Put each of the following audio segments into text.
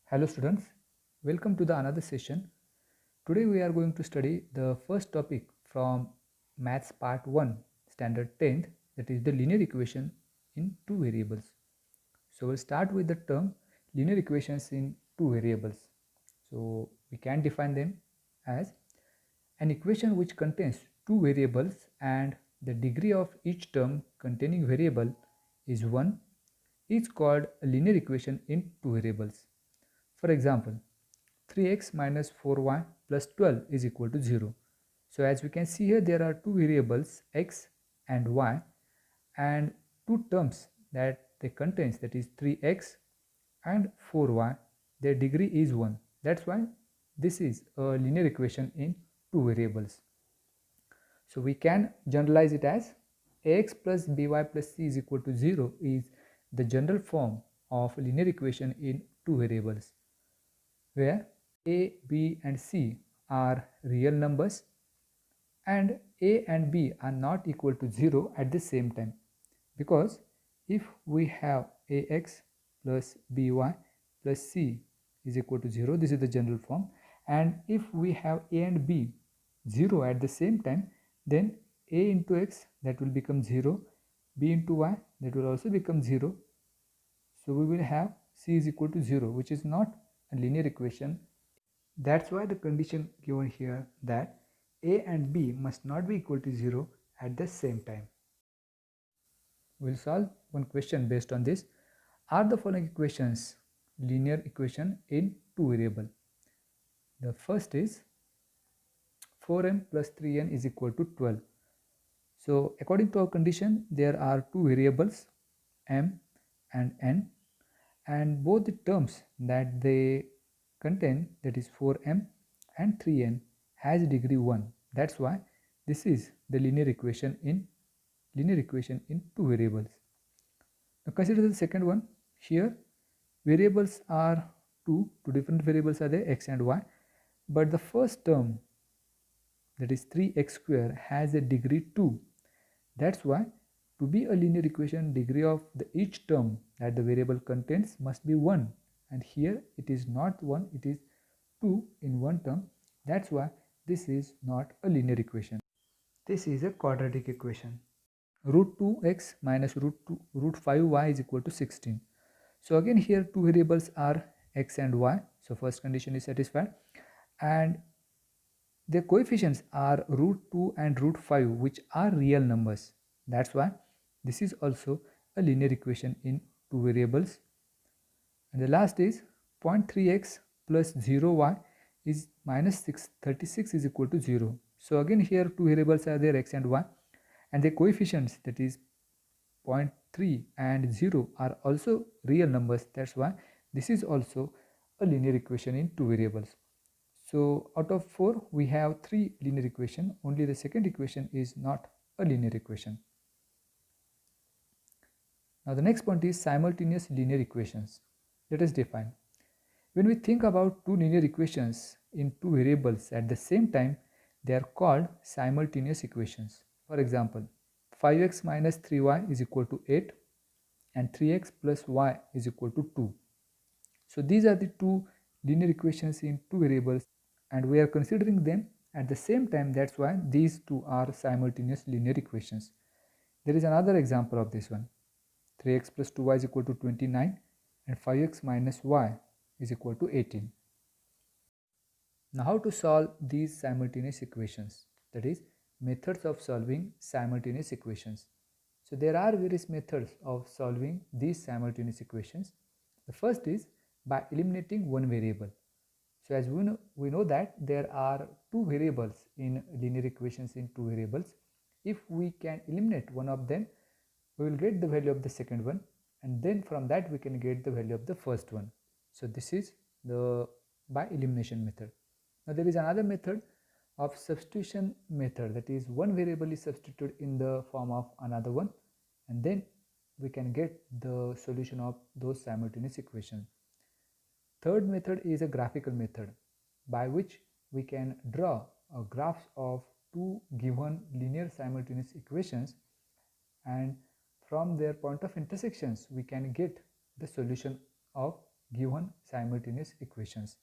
Hello students, welcome to the another session. Today we are going to study the first topic from Maths Part 1, Standard 10th, that is the linear equation in two variables. So we'll start with the term linear equations in two variables. So we can define them as an equation which contains two variables and the degree of each term containing variable is 1 is called a linear equation in two variables. For example, 3x minus 4y plus 12 is equal to 0. So as we can see here, there are two variables x and y and two terms that they contains, that is 3x and 4y. Their degree is 1. That's why this is a linear equation in two variables. So we can generalize it as ax plus by plus c is equal to 0 is the general form of linear equation in two variables, where a, b and c are real numbers and a and b are not equal to 0 at the same time, because if we have ax plus by plus c is equal to 0, this is the general form, and if we have a and b 0 at the same time, then a into x, that will become 0, b into y, that will also become 0. So we will have c is equal to 0, which is not a linear equation. That's why the condition given here that a and b must not be equal to 0 at the same time. We'll solve one question based on this. Are the following equations linear equation in two variable? The first is 4m plus 3n is equal to 12. So according to our condition, there are two variables m and n, and both the terms that they contain, that is 4m and 3n, has degree 1. That's why this is the linear equation in two variables. Now consider the second one. Here variables are two different variables are there, x and y, but the first term, that is 3x square, has a degree 2. That's why to be a linear equation, degree of each term that the variable contains must be 1, and here it is not 1, it is 2 in one term. That's why this is not a linear equation. This is a quadratic equation. Root 2x minus root 5y is equal to 16. So again here two variables are x and y. So first condition is satisfied, and their coefficients are root 2 and root 5, which are real numbers. That's why this is also a linear equation in two variables. And the last is 0.3x plus 0y is minus 36 is equal to 0. So again here two variables are there, x and y, and the coefficients, that is 0.3 and 0, are also real numbers. That's why this is also a linear equation in two variables. So out of 4 we have 3 linear equation, only the second equation is not a linear equation. Now the next point is simultaneous linear equations. Let us define. When we think about two linear equations in two variables at the same time, they are called simultaneous equations. For example, 5x minus 3y is equal to 8 and 3x plus y is equal to 2. So these are the two linear equations in two variables, and we are considering them at the same time. That's why these two are simultaneous linear equations. There is another example of this one. 3x plus 2y is equal to 29 and 5x minus y is equal to 18. Now how to solve these simultaneous equations, that is methods of solving simultaneous equations. So there are various methods of solving these simultaneous equations. The first is by eliminating one variable. So as we know that there are two variables in linear equations in two variables. If we can eliminate one of them, we will get the value of the second one, and then from that we can get the value of the first one. So this is the by elimination method. Now there is another method of substitution method, that is one variable is substituted in the form of another one, and then we can get the solution of those simultaneous equations. Third method is a graphical method, by which we can draw a graph of two given linear simultaneous equations, and from their point of intersections we can get the solution of given simultaneous equations.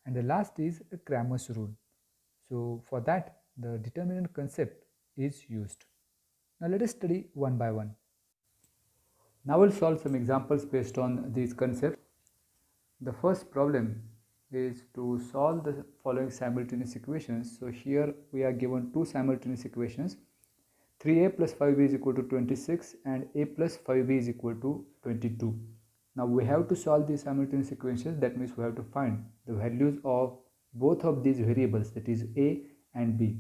And the last is a Cramer's rule. So for that, the determinant concept is used. Now let us study one by one. Now we'll solve some examples based on these concepts. The first problem is to solve the following simultaneous equations. So here we are given two simultaneous equations. 3a plus 5b is equal to 26 and a plus 5b is equal to 22. Now we have to solve these simultaneous equations. That means we have to find the values of both of these variables, that is a and b.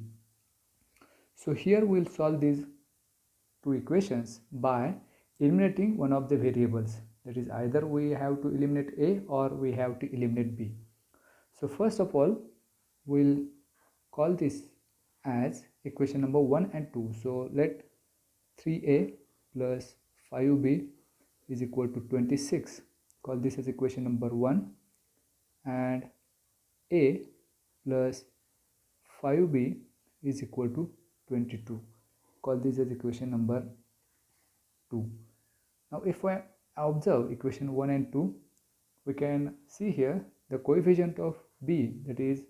So here we will solve these two equations by eliminating one of the variables. That is, either we have to eliminate a or we have to eliminate b. So first of all, we'll call this as equation number 1 and 2. So let 3a plus 5b is equal to 26. Call this as equation number 1, and a plus 5b is equal to 22. Call this as equation number 2. Now if I observe equation 1 and 2, we can see here the coefficient of b, that is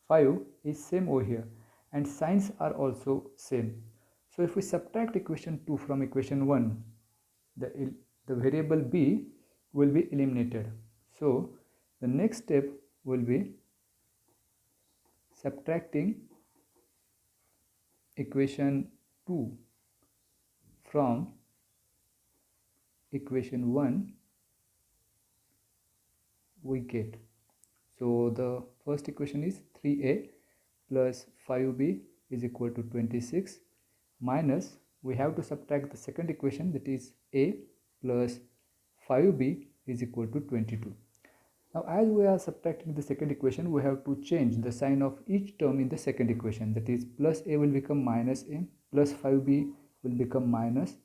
5, is same over here, and signs are also same. So if we subtract equation 2 from equation 1, the variable b will be eliminated. So the next step will be subtracting equation 2 from equation 1 we get. So the first equation is 3a plus 5b is equal to 26, minus we have to subtract the second equation, that is a plus 5b is equal to 22. Now as we are subtracting the second equation, we have to change the sign of each term in the second equation. That is, plus a will become minus a, plus 5b will become minus,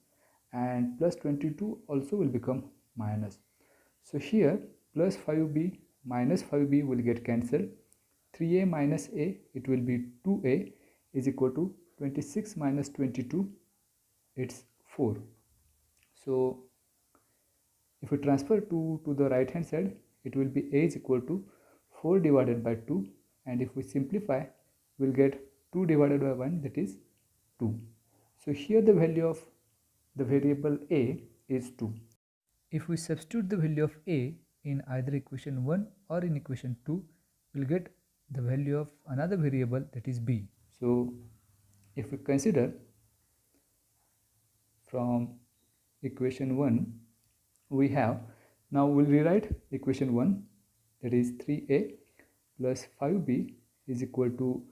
and plus 22 also will become minus. So here plus 5b minus 5b will get cancelled. 3a minus a, it will be 2a, is equal to 26 minus 22, it's 4. So if we transfer 2 to the right hand side, it will be a is equal to 4 divided by 2, and if we simplify, we'll get 2 divided by 1, that is 2. So here the value of the variable a is 2. If we substitute the value of a in either equation 1 or in equation 2, we'll get the value of another variable, that is b. So if we consider from equation 1, we have, now we'll rewrite equation 1, that is 3a plus 5b is equal to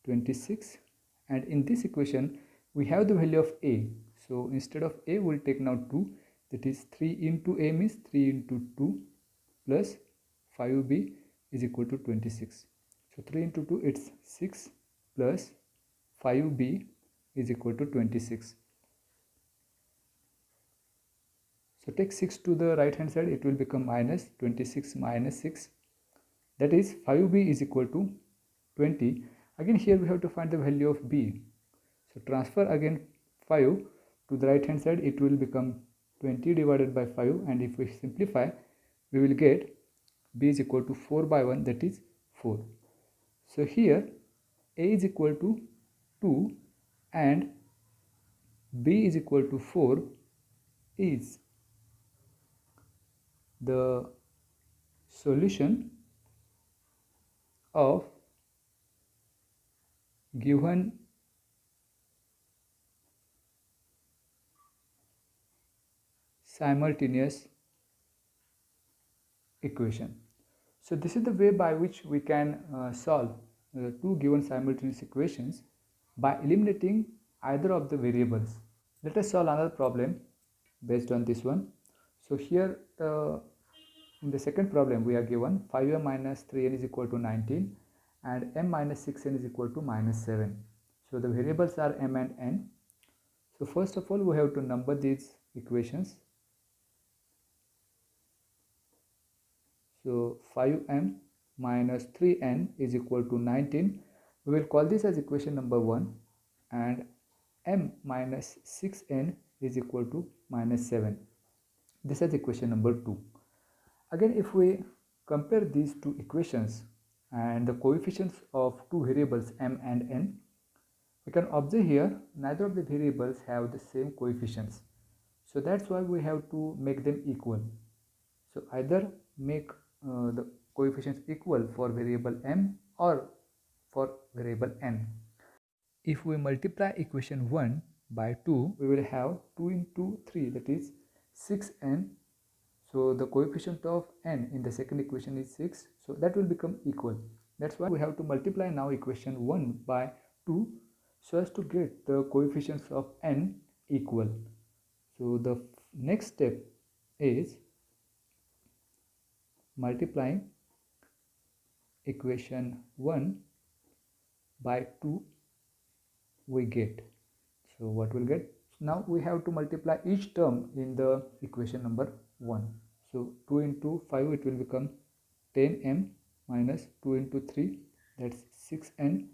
26, and in this equation we have the value of a. So instead of a, we'll take now 2, that is 3 into a means 3 into 2 plus 5b is equal to 26. So 3 into 2, it's 6, plus 5b is equal to 26. So take 6 to the right hand side, it will become minus 26 minus 6, that is 5b is equal to 20. Again here we have to find the value of b. So transfer again 5 to the right hand side, it will become 20 divided by 5, and if we simplify, we will get b is equal to 4 by 1, that is 4. So here a is equal to 2 and b is equal to 4 is the solution of given simultaneous equation. So this is the way by which we can solve two given simultaneous equations by eliminating either of the variables. Let us solve another problem based on this one. So here in the second problem we are given 5m minus 3n is equal to 19 and m minus 6n is equal to minus 7. So the variables are m and n. So first of all we have to number these equations. So 5m minus 3n is equal to 19. We will call this as equation number 1, and m minus 6n is equal to minus 7. This is equation number 2. Again, if we compare these two equations and the coefficients of two variables m and n, we can observe here neither of the variables have the same coefficients. So that's why we have to make them equal. So either make the coefficients equal for variable m or for variable n. If we multiply equation 1 by 2, we will have 2 into 3, that is 6n. So the coefficient of n in the second equation is 6, so that will become equal. That's why we have to multiply now equation 1 by 2 so as to get the coefficients of n equal. So the next step is multiplying equation 1 by 2 we get. So what we'll get? Now we have to multiply each term in the equation number 1. So 2 into 5, it will become 10m minus 2 into 3, that's 6n,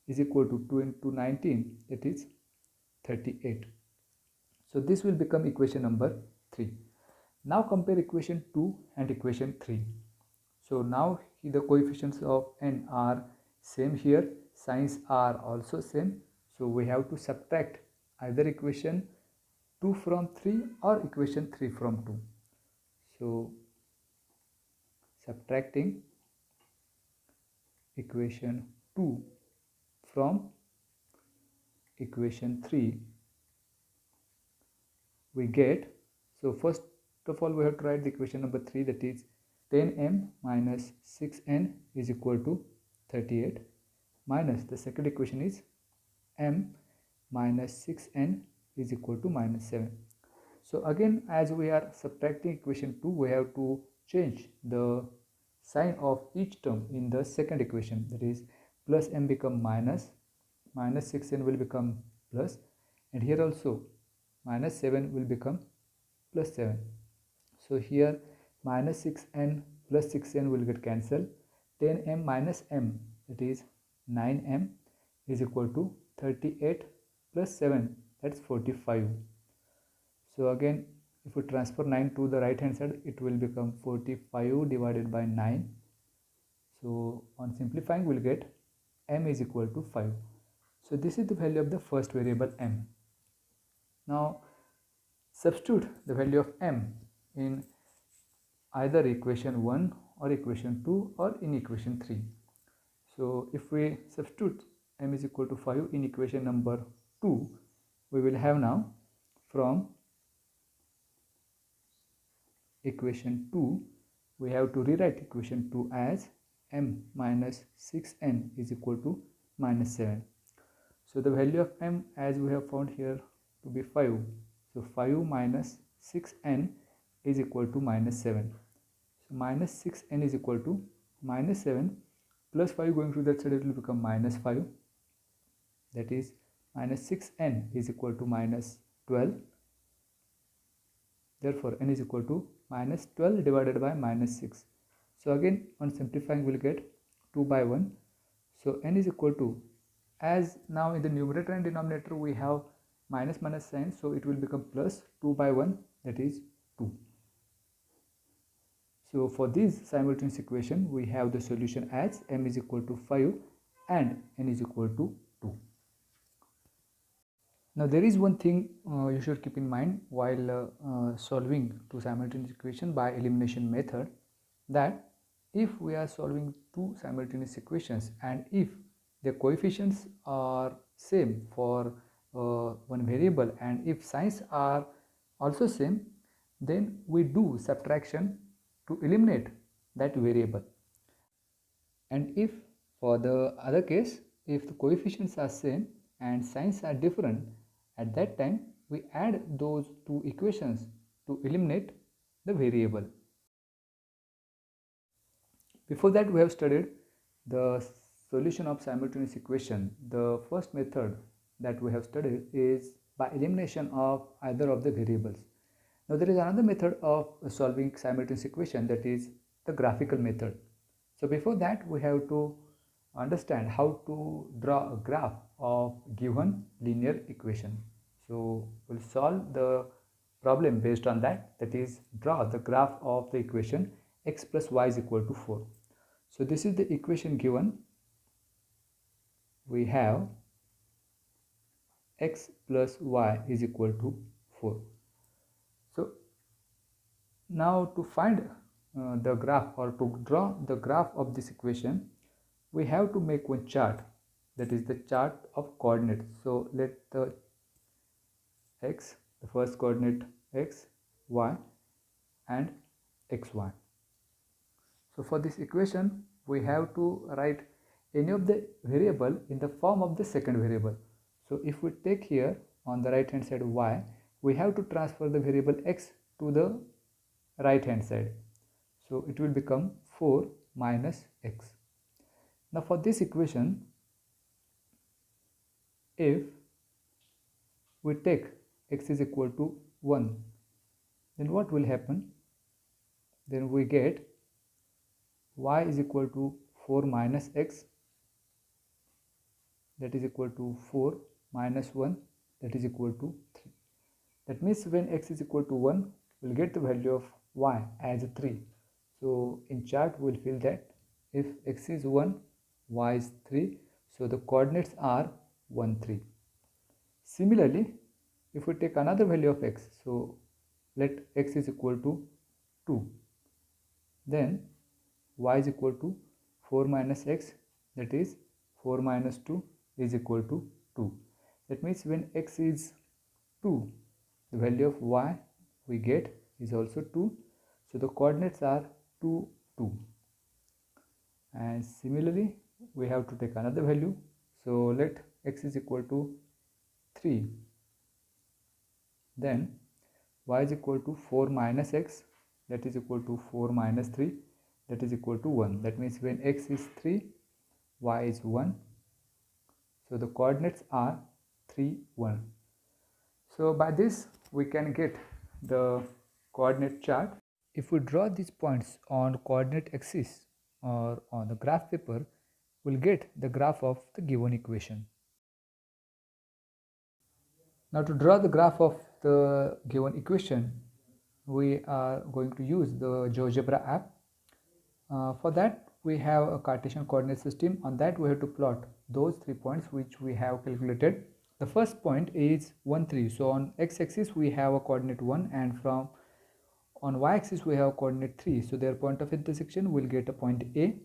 is equal to 2 into 19, that is 38. So this will become equation number 3. Now compare equation 2 and equation 3. So now the coefficients of n are same here, signs are also same. So we have to subtract either equation 2 from 3 or equation 3 from 2. So subtracting equation 2 from equation 3 we get, so first of all we have to write the equation number 3, that is 10m minus 6n is equal to 38, minus the second equation is m minus 6n is equal to minus 7. So again, as we are subtracting equation 2, we have to change the sign of each term in the second equation, that is plus m become minus 6n will become plus, and here also minus 7 will become plus 7. So here minus 6n plus 6n will get cancelled. 10m minus m, that is 9m, is equal to 38 plus 7, that's 45. So again, if we transfer 9 to the right hand side, it will become 45 divided by 9. So on simplifying, we'll get m is equal to 5. So this is the value of the first variable m. Now substitute the value of m in either equation 1 or equation 2 or in equation 3. So if we substitute m is equal to 5 in equation number 2, we will have now from equation 2, we have to rewrite equation 2 as m minus 6n is equal to minus 7. So the value of m, as we have found here, to be 5. So 5 minus 6n is equal to minus 7. So minus 6n is equal to minus 7 plus 5 going to that side, it will become minus 5. That is minus 6n is equal to minus 12. Therefore n is equal to minus 12 divided by minus 6. So again, on simplifying, we will get 2 by 1. So n is equal to, as now in the numerator and denominator we have minus minus sign, so it will become plus 2 by 1, that is 2. So for this simultaneous equation, we have the solution as m is equal to 5 and n is equal to 2. Now there is one thing you should keep in mind while solving two simultaneous equations by elimination method, that if we are solving two simultaneous equations and if the coefficients are same for one variable and if signs are also same, then we do subtraction to eliminate that variable. And if for the other case, if the coefficients are same and signs are different, at that time we add those two equations to eliminate the variable. Before that, we have studied the solution of simultaneous equation. The first method that we have studied is by elimination of either of the variables. Now there is another method of solving simultaneous equation, that is the graphical method. So before that, we have to understand how to draw a graph of given linear equation. So we'll solve the problem based on that, that is draw the graph of the equation x plus y is equal to 4. So this is the equation given. We have x plus y is equal to 4. So now to find the graph, or to draw the graph of this equation, we have to make one chart, that is the chart of coordinates. So let the x, the first coordinate x, y and xy. So for this equation we have to write any of the variable in the form of the second variable. So if we take here on the right hand side y, we have to transfer the variable x to the right hand side. So it will become 4 minus x. Now for this equation, if we take x is equal to 1, then what will happen? Then we get y is equal to 4 minus x, that is equal to 4 minus 1, that is equal to 3. That means when x is equal to 1, we'll get the value of y as 3. So in chart we'll feel that if x is 1, y is 3, so the coordinates are 1, 3. Similarly, if we take another value of x, so let x is equal to 2, then y is equal to 4 minus x, that is 4 minus 2 is equal to 2. That means when x is 2, the value of y we get is also 2. So the coordinates are 2, 2. And similarly, we have to take another value. So let x is equal to 3. Then y is equal to 4 minus x, that is equal to 4 minus 3, that is equal to 1. That means when x is 3, y is 1. So the coordinates are 3, 1. So by this we can get the coordinate chart. If we draw these points on coordinate axis or on the graph paper, we'll get the graph of the given equation. Now to draw the graph of the given equation, we are going to use the GeoGebra app. For that we have a Cartesian coordinate system. On that we have to plot those 3 points which we have calculated. The first point is 1, 3. So on x-axis we have a coordinate 1, and on y-axis we have coordinate 3. So their point of intersection will get a point A.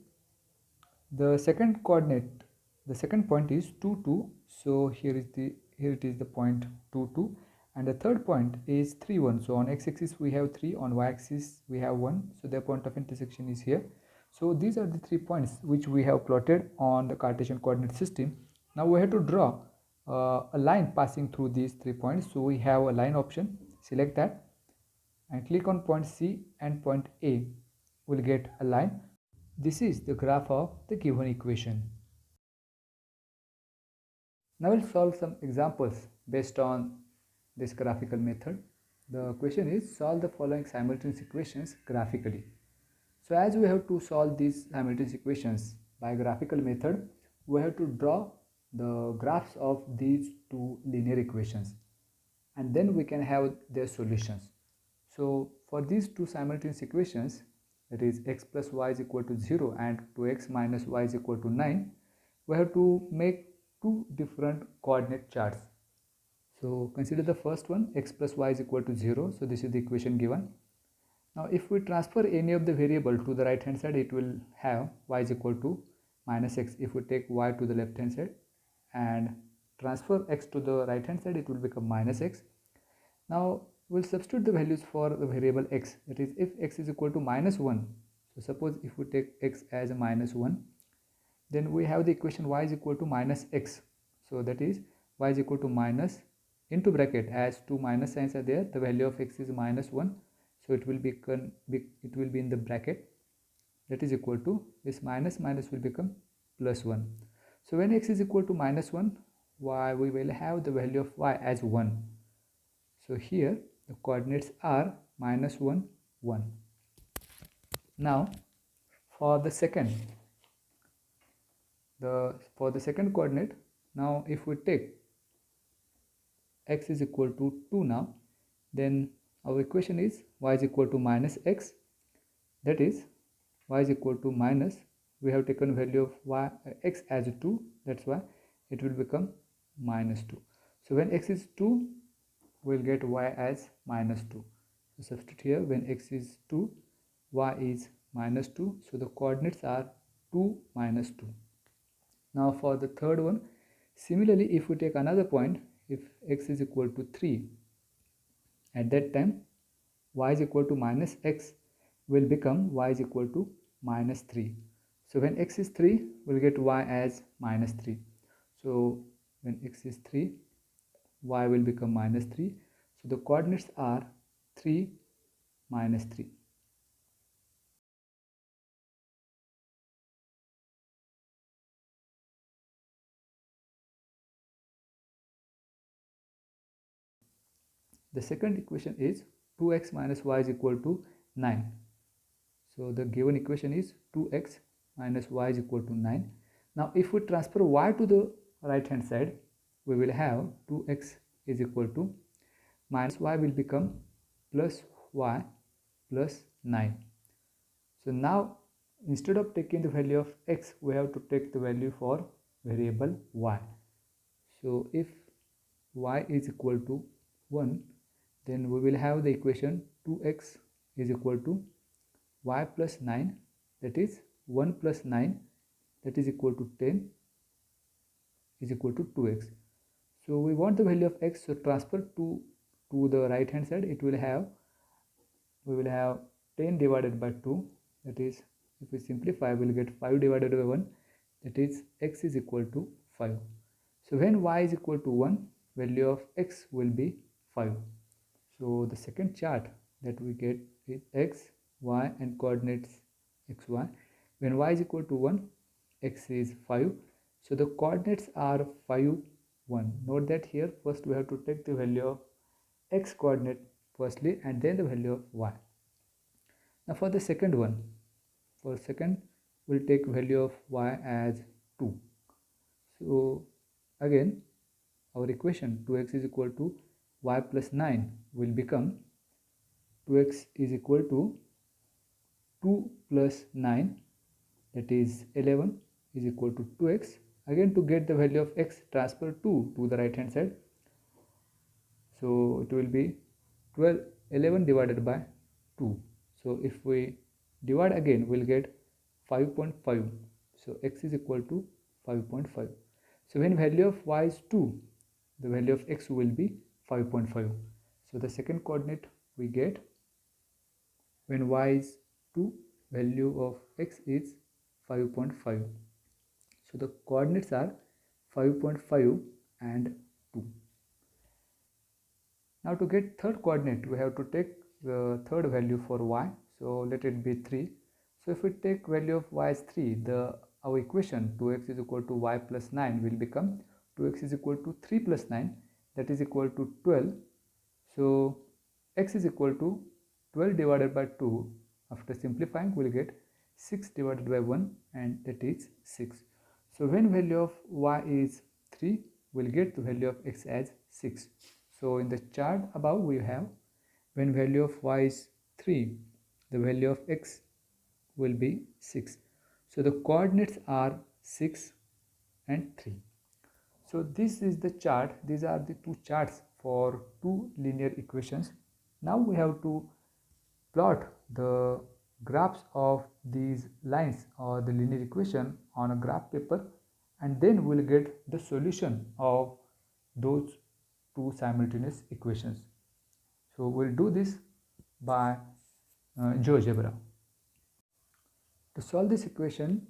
The second point is 2, 2. So here it is the point 2, 2. And the third point is 3, 1. So on x-axis we have 3, on y-axis we have 1. So their point of intersection is here. So these are the 3 points which we have plotted on the Cartesian coordinate system. Now we have to draw a line passing through these 3 points. So we have a line option. Select that and click on point C and point A. We'll get a line. This is the graph of the given equation. Now we'll solve some examples based on this graphical method. The question is, solve the following simultaneous equations graphically. So as we have to solve these simultaneous equations by graphical method, we have to draw the graphs of these two linear equations, and then we can have their solutions. So for these two simultaneous equations, that is x plus y is equal to 0 and 2x minus y is equal to 9, we have to make two different coordinate charts. So consider the first one, x plus y is equal to 0. So this is the equation given. Now if we transfer any of the variable to the right hand side, it will have y is equal to minus x. If we take y to the left hand side and transfer x to the right hand side, it will become minus x. Now we'll substitute the values for the variable x. That is, if x is equal to minus 1, so suppose if we take x as a minus 1, then we have the equation y is equal to minus x. So that is, y is equal to minus, into bracket, as two minus signs are there, the value of x is minus 1. So it will be in the bracket, that is equal to, this minus will become plus 1. So when x is equal to minus 1, we will have the value of y as 1. So here the coordinates are minus 1, 1. Now for the second coordinate, now if we take x is equal to 2 now, then our equation is y is equal to minus x. that is y is equal to minus, we have taken value of x as 2, that's why it will become minus 2. So when x is 2, we'll get y as minus 2. So substitute here, when x is 2, y is minus 2, so the coordinates are 2, minus 2. Now for the third one, similarly, if we take another point, if x is equal to 3, at that time y is equal to minus x will become y is equal to minus 3. So when x is 3, we'll get y as minus 3. So when x is 3, y will become minus 3. So the coordinates are 3, minus 3. The second equation is 2x minus y is equal to 9. So the given equation is 2x minus y is equal to 9. Now if we transfer y to the right hand side, we will have 2x is equal to minus y will become plus y plus 9. So now instead of taking the value of x, we have to take the value for variable y. So if y is equal to 1, then we will have the equation 2x is equal to y plus 9, that is 1 plus 9, that is equal to 10, is equal to 2x. So we want the value of x, so transfer to the right hand side, we will have 10 divided by 2, that is, if we simplify, we will get 5 divided by 1, that is x is equal to 5. So when y is equal to 1, value of x will be 5. So the second chart that we get is x, y and coordinates xy. When y is equal to 1, x is 5. So the coordinates are 5, 1. Note that here first we have to take the value of x coordinate firstly and then the value of y. Now for the second one, for second we'll take value of y as 2. So again our equation 2x is equal to y plus 9 will become 2x is equal to 2 plus 9, that is 11 is equal to 2x. Again to get the value of x, transfer 2 to the right hand side. So it will be 11 divided by 2. So if we divide again, we'll get 5.5. So x is equal to 5.5. So when value of y is 2, the value of x will be 5.5. So the second coordinate we get when y is 2, value of x is 5.5. So the coordinates are 5.5 and 2. Now to get third coordinate, we have to take the third value for y. So let it be 3. So if we take value of y as 3, our equation 2x is equal to y plus 9 will become 2x is equal to 3 plus 9, that is equal to 12. So x is equal to 12 divided by 2. After simplifying, we will get 6 divided by 1, and that is 6. So when value of y is 3, we will get the value of x as 6. So in the chart above we have when value of y is 3, the value of x will be 6. So the coordinates are 6 and 3. So this is the chart. These are the two charts for two linear equations. Now we have to plot the graphs of these lines or the linear equation on a graph paper, and then we'll get the solution of those two simultaneous equations. So we'll do this by GeoGebra. To solve this equation,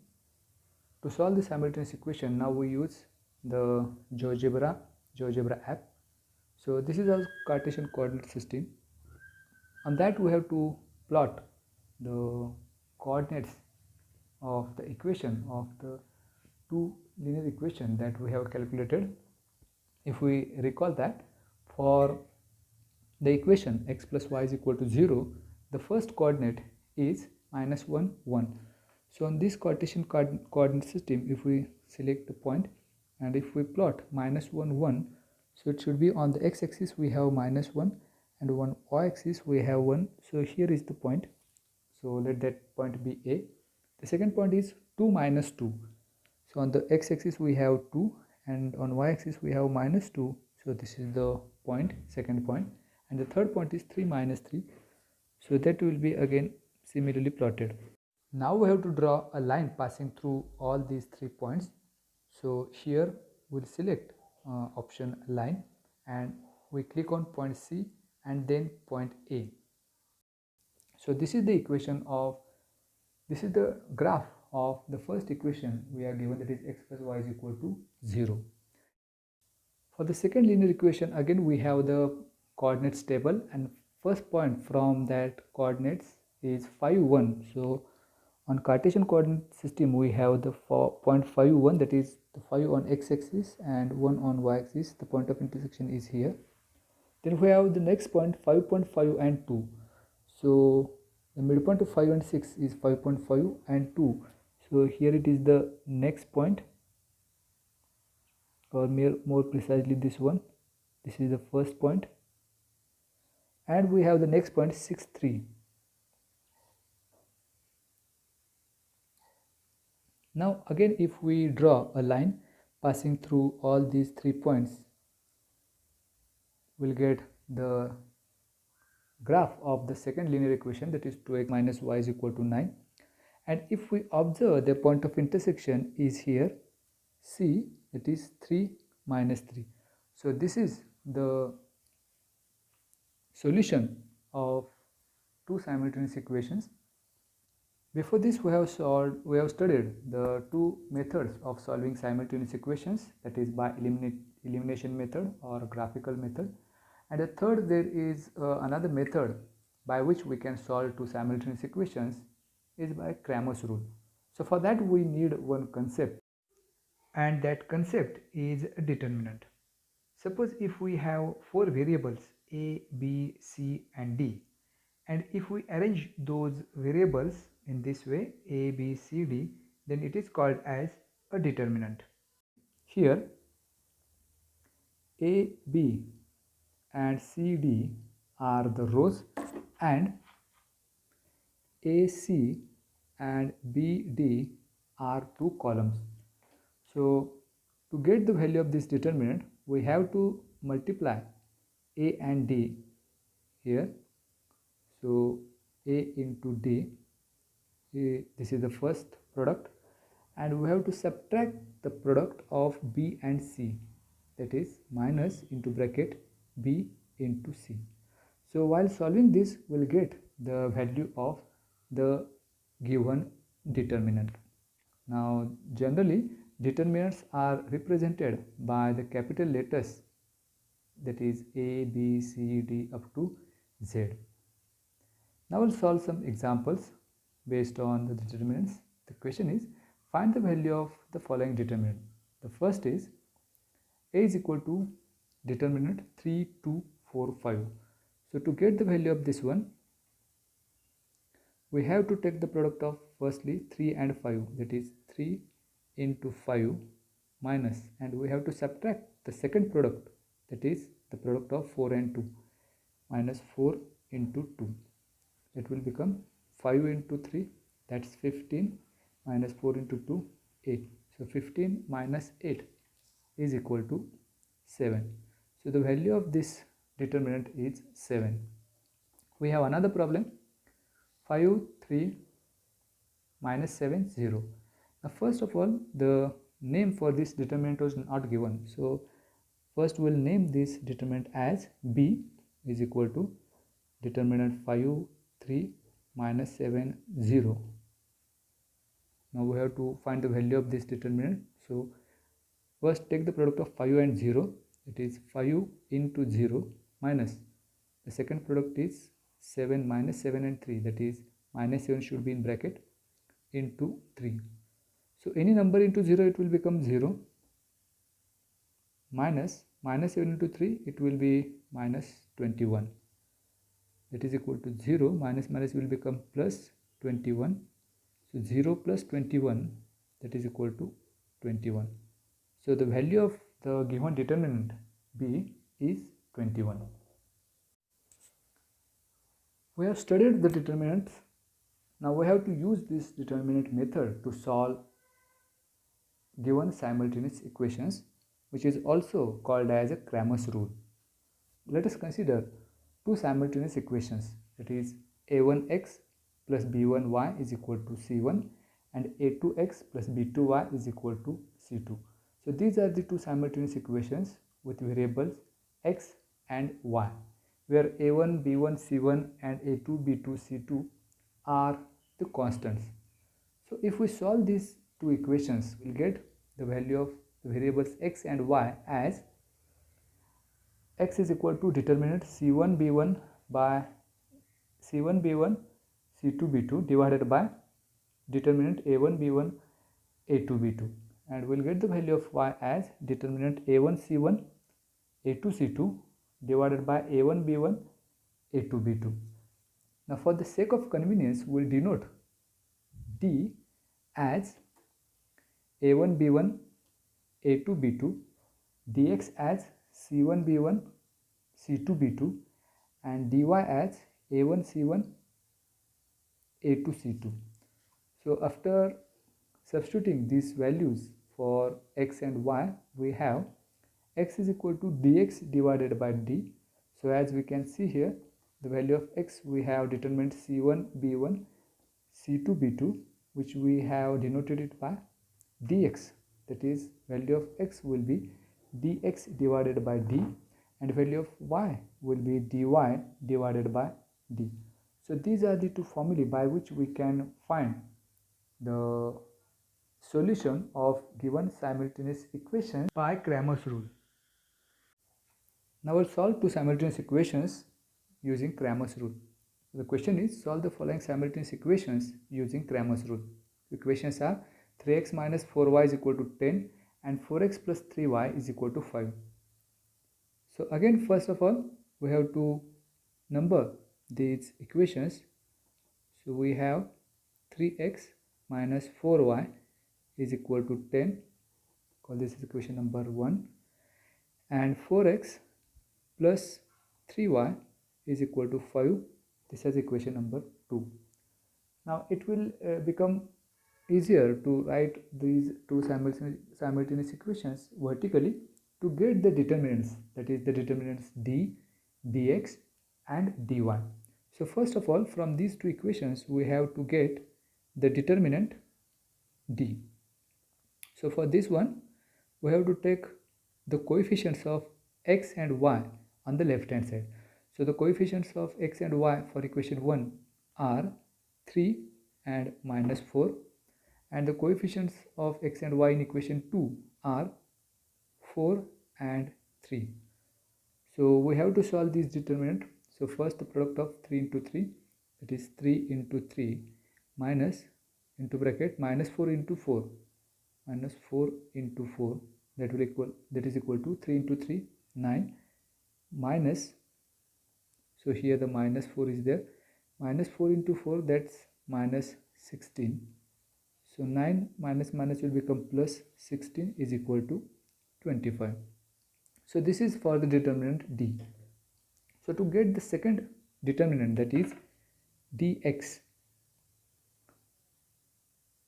to solve the simultaneous equation, now we use the GeoGebra app. So this is our Cartesian coordinate system. On that we have to plot the coordinates of the equation of the two linear equation that we have calculated. If we recall that for the equation x plus y is equal to 0, the first coordinate is minus 1, 1. So on this Cartesian coordinate system, if we select the point and if we plot minus 1, 1, so it should be on the x-axis we have minus 1 and on y-axis we have 1. So here is the point. so let that point be A. The second point is 2 minus 2. So on the x-axis we have 2 and on y-axis we have minus 2. So this is the point, second point. And the third point is 3 minus 3. So that will be again similarly plotted. Now we have to draw a line passing through all these 3 points. So here we'll select option line and we click on point C and then point A. So this is the graph of the first equation we are given, that is x plus y is equal to 0. For the second linear equation, again we have the coordinates table, and first point from that coordinates is 5 1. So on Cartesian coordinate system we have the point 5 1, that is the 5 on x-axis and 1 on y-axis. The point of intersection is here. Then we have the next point 5.5 and 2. So the midpoint of 5 and 6 is 5.5 and 2. So here it is the next point, or more precisely this one. This is the first point. And we have the next point 6 3. Now again if we draw a line passing through all these 3 points, we'll get the graph of the second linear equation, that is 2x minus y is equal to 9. And if we observe the point of intersection is here C, that is 3 minus 3. So this is the solution of two simultaneous equations. Before this we have studied the two methods of solving simultaneous equations, that is by elimination method or graphical method. And the third, there is another method by which we can solve two simultaneous equations, is by Cramer's rule. So for that we need one concept, and that concept is a determinant. Suppose if we have 4 variables a, b, c and d, and if we arrange those variables in this way a, b, c, d, then it is called as a determinant. Here a, b and c, d are the rows, and a, c and b, d are 2 columns. So to get the value of this determinant, we have to multiply a and d here. So a into d, this is the first product, and we have to subtract the product of b and c, that is minus into bracket b into c. So while solving this, we'll get the value of the given determinant. Now generally determinants are represented by the capital letters, that is a, b, c, d up to z. Now we'll solve some examples based on the determinants. The question is, find the value of the following determinant. The first is a is equal to determinant 3, 2, 4, 5. So to get the value of this one, we have to take the product of firstly 3 and 5, that is 3 into 5 minus, and we have to subtract the second product, that is the product of 4 and 2, minus 4 into 2. It will become 5 into 3, that's 15, minus 4 into 2, 8. So 15 minus 8 is equal to 7. So the value of this determinant is 7. We have another problem, 5, 3, minus 7, 0. Now first of all, the name for this determinant was not given. So first we'll name this determinant as b is equal to determinant 5, 3, minus 7, 0. Now we have to find the value of this determinant. So first take the product of 5 and 0, it is 5 into 0 minus the second product is 7 minus 7 and 3, that is minus 7 should be in bracket into 3. So any number into 0 it will become 0, minus 7 into 3 it will be minus 21, that is equal to 0, minus will become plus 21. So 0 plus 21, that is equal to 21. So the value of the given determinant b is 21. We have studied the determinants. Now we have to use this determinant method to solve given simultaneous equations, which is also called as a Cramer's rule. Let us consider two simultaneous equations, that is a1x plus b1y is equal to c1 and a2x plus b2y is equal to c2. So these are the two simultaneous equations with variables x and y, where a1, b1, c1 and a2, b2, c2 are the constants. So if we solve these two equations, we'll get the value of the variables x and y as x is equal to determinant c1 b1 by c1 b1 c2 b2 divided by determinant a1 b1 a2 b2, and we'll get the value of y as determinant a1 c1 a2 c2 divided by a1 b1 a2 b2. Now for the sake of convenience, we'll denote d as a1 b1 a2 b2, dx as c1 b1 c2 b2, and dy as a1 c1 a2 c2. So after substituting these values for x and y, we have x is equal to dx divided by d. So as we can see here, the value of x, we have determined c1 b1 c2 b2, which we have denoted it by dx, that is value of x will be dx divided by d, and value of y will be dy divided by d. So these are the two formulae by which we can find the solution of given simultaneous equations by Cramer's rule. Now we'll solve two simultaneous equations using Cramer's rule. The question is, solve the following simultaneous equations using Cramer's rule. The equations are 3x minus 4y is equal to 10 and 4x plus 3y is equal to 5. So again, first of all, we have to number these equations. So we have 3x minus 4y is equal to 10, call this is equation number 1, and 4x plus 3y is equal to 5, this is equation number 2. Now it will become easier to write these two simultaneous equations vertically to get the determinants, that is the determinants d, dx and dy. So first of all, from these two equations we have to get the determinant d. So for this one, we have to take the coefficients of x and y on the left hand side. So the coefficients of x and y for equation 1 are 3 and minus 4, and the coefficients of x and y in equation 2 are 4 and 3. So we have to solve this determinant. So first the product of 3 into 3, that is 3 into 3 minus into bracket minus 4 into 4, minus 4 into 4, that is equal to 3 into 3 9 minus, so here the minus 4 is there, minus 4 into 4, that's minus 16. So 9 minus minus will become plus 16 is equal to 25. So this is for the determinant d. So to get the second determinant, that is dx,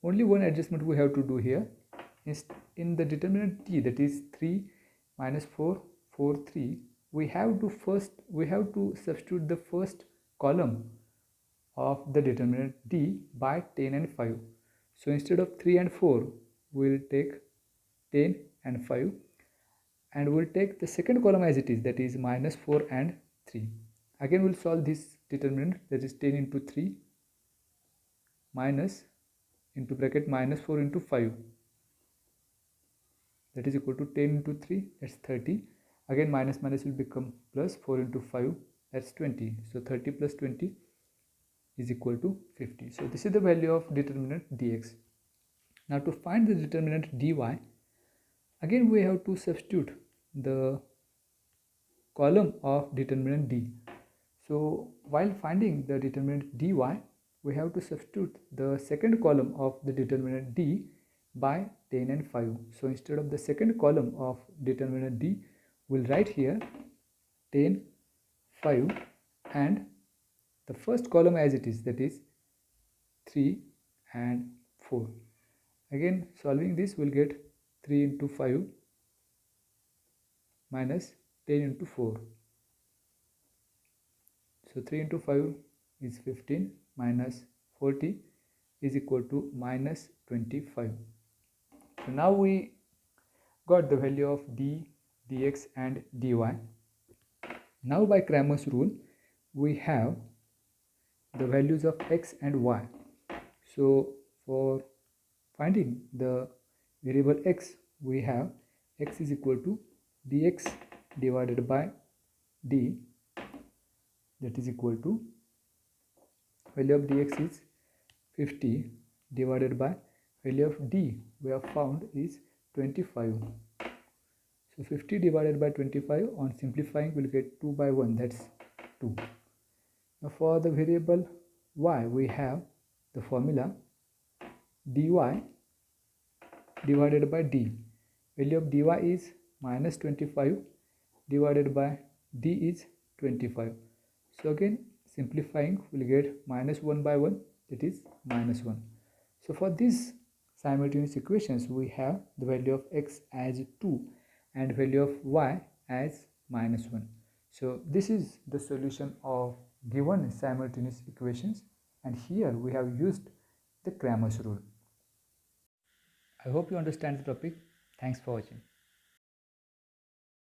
only one adjustment we have to do here is in the determinant d, that is 3 minus 4 4 3, we have to substitute the first column of the determinant d by 10 and 5. So instead of 3 and 4, we will take 10 and 5, and we'll take the second column as it is, that is minus 4 and 3. Again we'll solve this determinant, that is 10 into 3 minus into bracket minus 4 into 5, that is equal to 10 into 3, that's 30. Again minus minus will become plus, 4 into 5, that's 20. So 30 plus 20 is equal to 50. So this is the value of determinant dx. Now to find the determinant dy, again we have to substitute the column of determinant d. So while finding the determinant dy, we have to substitute the second column of the determinant d by 10 and 5. So instead of the second column of determinant d, we'll write here 10, 5, and the first column as it is, that is 3 and 4. Again solving this, we'll get 3 into 5 minus 10 into 4. So 3 into 5 is 15 minus 40 is equal to minus 25. So now we got the value of d, dx and dy. Now by Cramer's rule, we have the values of x and y. So for finding the variable x, we have x is equal to dx divided by d, that is equal to value of dx is 50 divided by value of d we have found is 25. So 50 divided by 25, on simplifying we'll get 2 by 1, that's 2. Now for the variable y, we have the formula dy divided by d. Value of dy is minus 25 divided by d is 25. So again simplifying we'll get minus 1 by 1, that is minus 1. So for these simultaneous equations, we have the value of x as 2 and value of y as minus 1. So this is the solution of given simultaneous equations, and here we have used the Cramer's rule. I hope you understand the topic. Thanks for watching.